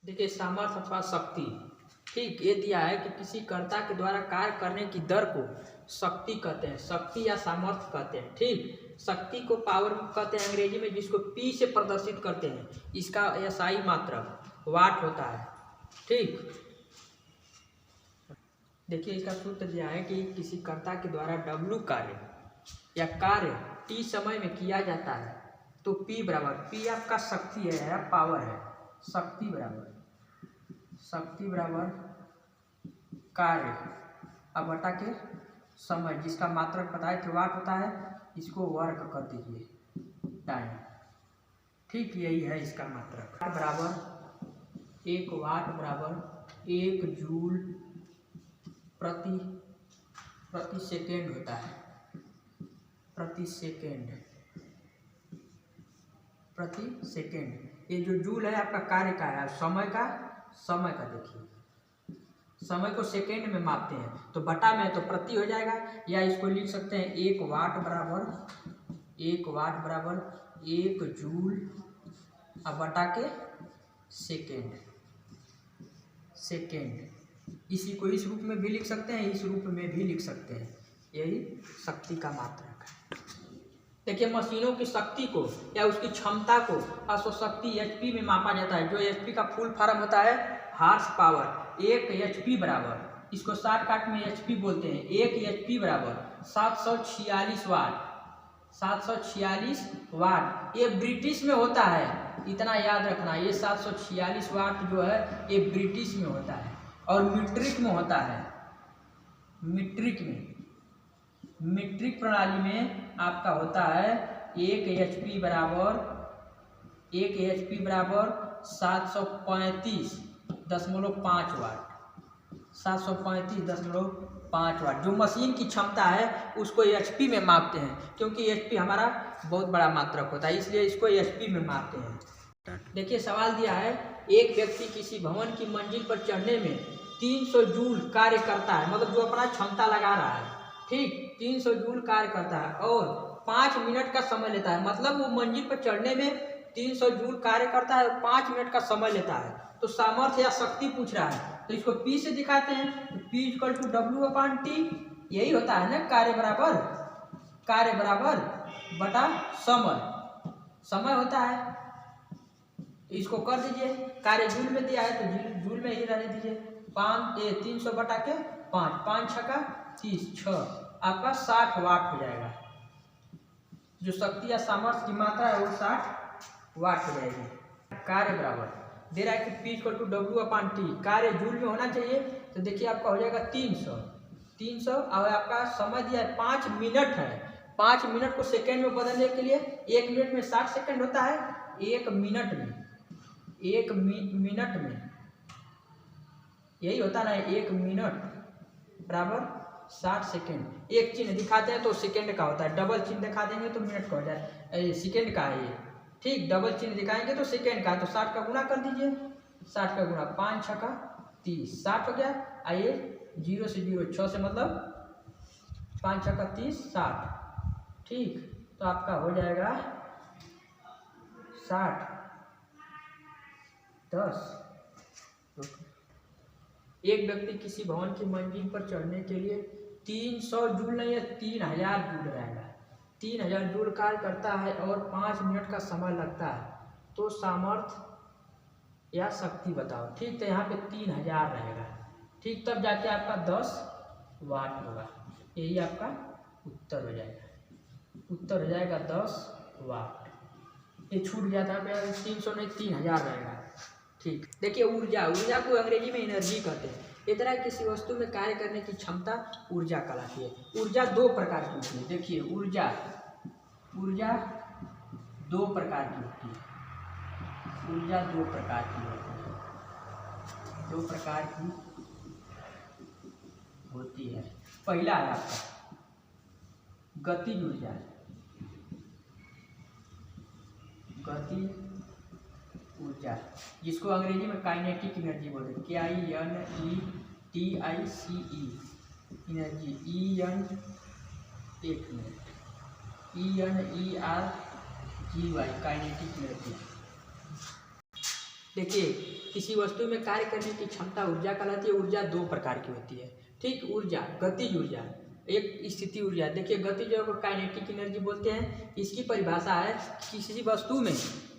देखिए सामर्थ्य अथवा शक्ति, ठीक, ये दिया है कि किसी कर्ता के द्वारा कार्य करने की दर को शक्ति कहते हैं, शक्ति या सामर्थ्य कहते हैं। ठीक, शक्ति को पावर कहते हैं अंग्रेजी में, जिसको पी से प्रदर्शित करते हैं। इसका एसआई मात्रक वाट होता है। ठीक, देखिए इसका सूत्र दिया है कि किसी कर्ता के द्वारा डब्ल्यू कार्य या कार्य टी समय में किया जाता है तो पी बराबर, पी आपका शक्ति है या पावर है, शक्ति बराबर कार्य अब बटा के समय, जिसका मात्रक बताए थे वाट होता है, इसको वर्ग कर दीजिए टाइम। ठीक, यही है इसका मात्रक। बराबर 1 वाट बराबर 1 जूल प्रति सेकेंड होता है, प्रति सेकेंड। ये जो जूल है आपका कार्य का है, समय का देखिए, समय को सेकेंड में मापते हैं तो बटा में तो प्रति हो जाएगा, या इसको लिख सकते हैं 1 वाट बराबर 1 जूल अब बटा के सेकेंड। इसी को इस रूप में भी लिख सकते हैं, इस रूप में भी लिख सकते हैं। यही शक्ति का मात्रक है। देखिए मशीनों की शक्ति को या उसकी क्षमता को अश्वशक्ति एचपी में मापा जाता है। जो एचपी का फुल फॉर्म होता है हार्स पावर। 1 एचपी बराबर, इसको शॉर्टकट में एचपी बोलते हैं, 1 एचपी बराबर 746 वाट। ये ब्रिटिश में होता है, इतना याद रखना। ये 746 वाट जो है ये ब्रिटिश में होता है और मीट्रिक में होता है। मीट्रिक प्रणाली में आपका होता है 1 एचपी बराबर 735.5 वाट। 735.5 वाट जो मशीन की क्षमता है उसको एचपी में मापते हैं, क्योंकि एचपी हमारा बहुत बड़ा मात्रक होता है, इसलिए इसको एचपी में मापते हैं। देखिए सवाल दिया है, एक व्यक्ति किसी भवन की मंजिल पर चढ़ने में 300 जूल कार्य करता है, मतलब जो अपना क्षमता लगा रहा है, ठीक, 300 जूल कार्य करता है और 5 मिनट का समय लेता है। मतलब वो मंजिल पर चढ़ने में 300 जूल कार्य करता है और 5 मिनट का समय लेता है। तो सामर्थ्य या शक्ति पूछ रहा है, तो इसको P से दिखाते हैं। तो P = W/T, यही होता है ना, कार्य बराबर बटा समय होता है। इसको कर दीजिए, कार्य जूल में दिया है तो जूल में ही रहने दीजिए। 300 बटा के 5, 5 × 30, 6, आपका 60 वाट हो जाएगा। जो शक्ति या सामर्थ्य की मात्रा है वो 60 वाट हो जाएगी। कार्य बराबर दे रहा है कि P = W/T, कार्य जूल में होना चाहिए, तो देखिए आपका हो जाएगा 300 और आपका समय दिया है 5 मिनट है। 5 मिनट को सेकेंड में बदलने के लिए 1 मिनट में 60 सेकेंड होता है, 1 मिनट में यही होता है ना, 1 मिनट बराबर 60 सेकेंड। एक चिन्ह दिखाते हैं तो सेकेंड का होता है, डबल चिन्ह दिखा देंगे तो मिनट का हो जाए, सेकेंड का है ये। ठीक, डबल चिन्ह दिखाएंगे तो सेकेंड का, तो 60 का गुणा कर दीजिए, 60 का गुणा 5 × 6 = 30, 60 हो गया। आइए 0 से 0, 6 से मतलब 5 × 6 = 30, 60। ठीक, तो आपका हो जाएगा 60 10। एक व्यक्ति किसी भवन की मंजिल पर चढ़ने के लिए 300 जूल नहीं है, 3000 जूल रहेगा। 3000 जूल कार्य करता है और 5 मिनट का समय लगता है, तो सामर्थ्य या शक्ति बताओ। ठीक, तो यहाँ पे 3000 रहेगा। ठीक, तब जाके आपका 10 वाट होगा। यही आपका उत्तर हो जाएगा 10 वाट। ये छूट गया था, 300 नहीं 3000 रहेगा। ठीक, देखिए ऊर्जा को अंग्रेजी में एनर्जी कहते हैं। इस तरह किसी वस्तु में कार्य करने की क्षमता ऊर्जा कहलाती है। ऊर्जा 2 प्रकार की होती है। देखिए ऊर्जा 2 प्रकार की होती है। ऊर्जा 2 प्रकार की होती है। पहला है आपका गतिज ऊर्जा, जिसको अंग्रेजी में काइनेटिक एनर्जी बोलते हैं, KINETICE energy, ENERGY kinetic energy. देखिए किसी वस्तु में कार्य करने की क्षमता ऊर्जा कहलाती है। ऊर्जा दो प्रकार की होती है, ठीक। ऊर्जा, गतिज ऊर्जा, एक स्थिति ऊर्जा। देखिए गतिज ऊर्जा को काइनेटिक एनर्जी बोलते हैं। इसकी परिभाषा है किसी वस्तु में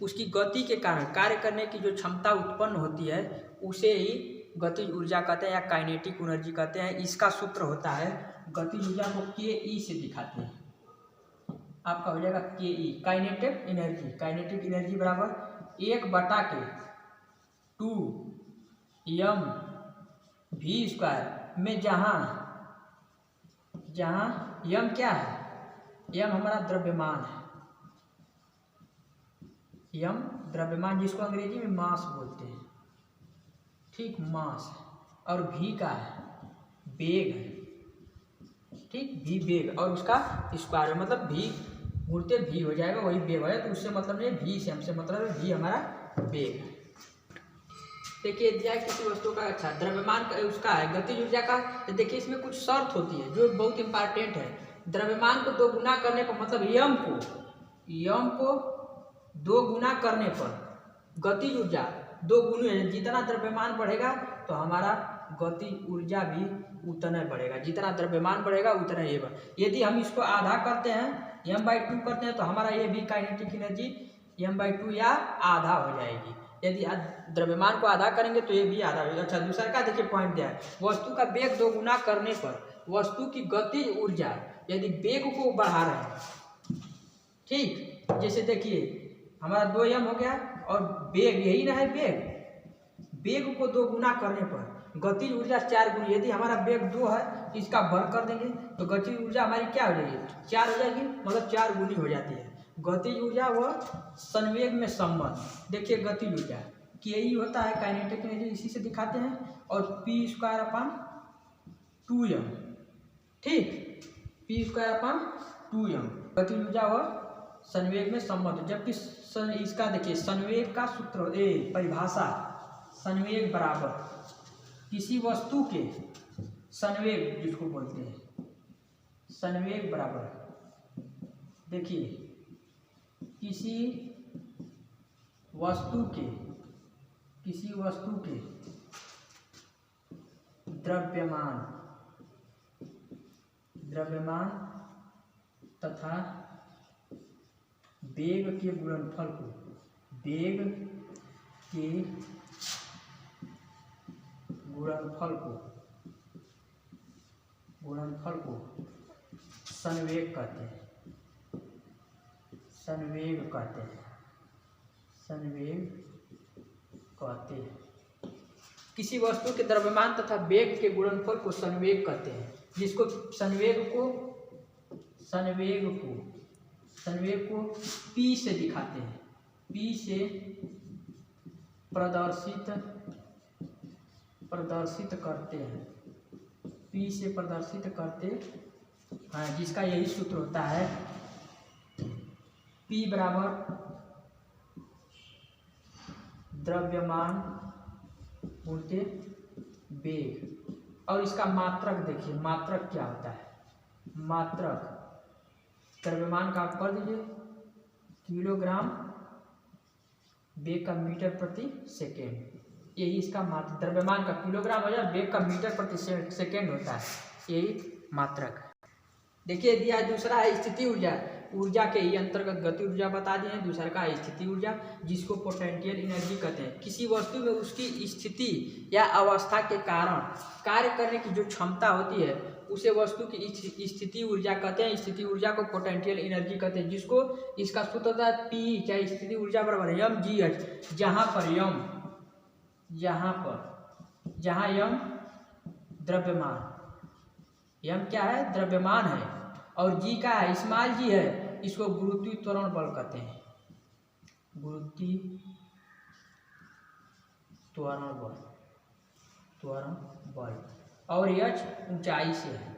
उसकी गति के कारण कार्य करने की जो क्षमता उत्पन्न होती है उसे ही गतिज ऊर्जा कहते हैं या काइनेटिक एनर्जी कहते हैं। इसका सूत्र होता है, गतिज ऊर्जा को के से दिखाते हैं। आपका हो जाएगा के काइनेटिक एनर्जी। काइनेटिक एनर्जी बराबर 1/2 m v² में जहाँ यम क्या है, यम हमारा द्रव्यमान है, यम द्रव्यमान जिसको अंग्रेजी में मास बोलते हैं, ठीक, मास। और भी का है वेग है, ठीक, भी वेग और उसका स्क्वायर, मतलब भी उड़ते भी हो जाएगा वही वेग है, तो उससे मतलब नहीं, भी से हमसे मतलब है, भी हमारा वेग है। देखिए दिया किसी वस्तु का, अच्छा द्रव्यमान का उसका है गतिज ऊर्जा का। तो देखिए इसमें कुछ शर्त होती है जो बहुत इंपॉर्टेंट है। द्रव्यमान को 2 गुना करने पर, मतलब यम को 2 गुना करने पर गतिज ऊर्जा 2 गुना, जितना द्रव्यमान बढ़ेगा तो हमारा गतिज ऊर्जा भी उतना बढ़ेगा। जितना द्रव्यमान बढ़ेगा उतना ये बढ़ेगा। यदि हम इसको आधा करते हैं, m/2 करते हैं, तो हमारा ये भी काइनेटिक एनर्जी m/2 या आधा हो जाएगी। यदि द्रव्यमान को आधा करेंगे तो ये भी आधा होगा। अच्छा दूसरा का देखिए पॉइंट दिया है, वस्तु का वेग 2 गुना करने पर वस्तु की गतिज ऊर्जा, यदि वेग को बढ़ा रहे हैं, ठीक, जैसे देखिए हमारा 2m हो गया और वेग यही ना है, वेग को 2 गुना करने पर गतिज ऊर्जा 4 गुनी। यदि हमारा वेग 2 है इसका वर्ग कर देंगे तो गतिज ऊर्जा हमारी क्या हो जाएगी, 4 हो जाएगी, मतलब 4 गुनी हो जाती है। गतिज ऊर्जा व संवेग में संबंध। देखिए गतिज ऊर्जा के ई होता है, काइनेटिक एनर्जी इसी से दिखाते हैं, और p²/2m, ठीक, p²/2m गतिज ऊर्जा व संवेग में संबंध। जबकि इसका देखिए संवेग का सूत्र परिभाषा, संवेग बराबर किसी वस्तु के संवेग जिसको बोलते हैं, संवेग बराबर देखिए किसी वस्तु के द्रव्यमान तथा वेग के गुणनफल को संवेग कहते हैं। किसी वस्तु के द्रव्यमान तथा वेग के गुणनफल को संवेग कहते हैं, जिसको संवेग को P से दिखाते हैं, P से प्रदर्शित करते हैं, जिसका यही सूत्र होता है P बराबर द्रव्यमान गुणित वेग। और इसका मात्रक देखिए, मात्रक क्या होता है, मात्रक द्रव्यमान का आप कर दीजिए किलोग्राम, वेग का मीटर प्रति सेकेंड, यही इसका मात्रक। द्रव्यमान का किलोग्राम हो जाए, वेग का मीटर प्रति सेकेंड होता है, यही मात्रक। देखिए दिया दूसरा है स्थिति ऊर्जा। ऊर्जा के ही अंतर्गत गति ऊर्जा बता दिए हैं, दूसरा का स्थिति ऊर्जा जिसको पोटेंशियल एनर्जी कहते हैं। किसी वस्तु में उसकी स्थिति या अवस्था के कारण कार्य करने की जो क्षमता होती है उसे वस्तु की स्थिति ऊर्जा कहते हैं। स्थिति ऊर्जा को पोटेंशियल एनर्जी कहते हैं, जिसको इसका सूत्र होता है P चाहे स्थिति ऊर्जा बराबर mgh, जहाँ यम द्रव्यमान, यम क्या है, द्रव्यमान है, और जी का है स्मॉल जी है, इसको गुरुत्वीय त्वरण बल कहते हैं, गुरुत्वीय त्वरण बल। और h ऊंचाई से है,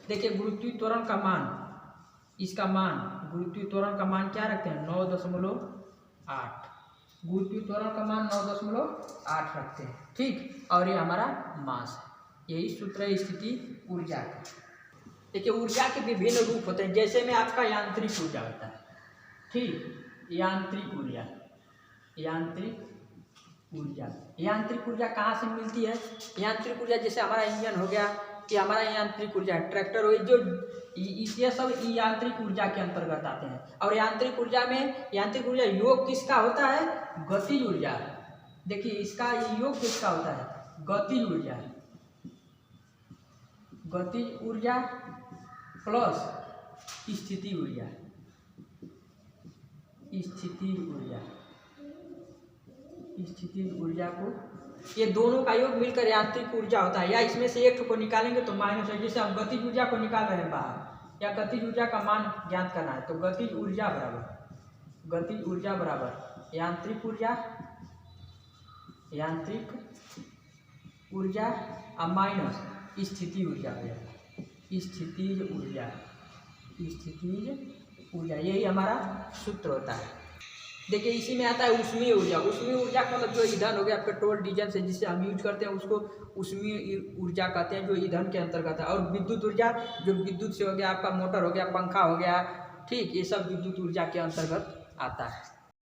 देखिए गुरुत्वीय त्वरण का मान, इसका मान, गुरुत्वीय त्वरण का मान क्या रखते हैं, 9.8, गुरुत्वीय त्वरण का मान 9.8 रखते हैं, ठीक। और ये हमारा मास है, यही सूत्र है स्थिति ऊर्जा का। देखिए ऊर्जा के विभिन्न रूप होते हैं, जैसे में आपका यांत्रिक ऊर्जा होता है, ठीक, यांत्रिक ऊर्जा। यांत्रिक ऊर्जा, यांत्रिक ऊर्जा कहाँ से मिलती है? यांत्रिक ऊर्जा जैसे हमारा इंजन हो गया कि हमारा यांत्रिक ऊर्जा है, ट्रैक्टर हो, जो ये सब यांत्रिक ऊर्जा के अंतर्गत आते हैं। और यांत्रिक ऊर्जा में, यांत्रिक ऊर्जा योग किसका होता है? गतिज ऊर्जा। देखिए इसका योग किसका होता है? गतिज ऊर्जा। गतिज ऊर्जा प्लस स्थिति ऊर्जा। स्थिति ऊर्जा, स्थिति ऊर्जा को, ये दोनों का योग मिलकर यांत्रिक ऊर्जा होता है। या इसमें से एक को निकालेंगे तो माइनस है। जैसे हम गतिज ऊर्जा को निकाल रहे हैं बाहर, या गतिज ऊर्जा का मान ज्ञात करना है, तो गतिज ऊर्जा बराबर यांत्रिक ऊर्जा, यांत्रिक ऊर्जा और माइनस स्थिति ऊर्जा हो जाएगा। स्थितिज ऊर्जा, स्थितिज ऊर्जा, यही हमारा सूत्र होता है। देखिए इसी में आता है ऊष्मीय ऊर्जा। ऊष्मीय ऊर्जा का मतलब जो ईंधन हो गया पेट्रोल डीजल से जिसे हम यूज करते हैं उसको ऊष्मीय ऊर्जा कहते हैं, जो ईंधन के अंतर्गत है। और विद्युत ऊर्जा जो विद्युत से हो गया, आपका मोटर हो गया, पंखा हो गया, ठीक, ये सब विद्युत ऊर्जा के अंतर्गत आता है।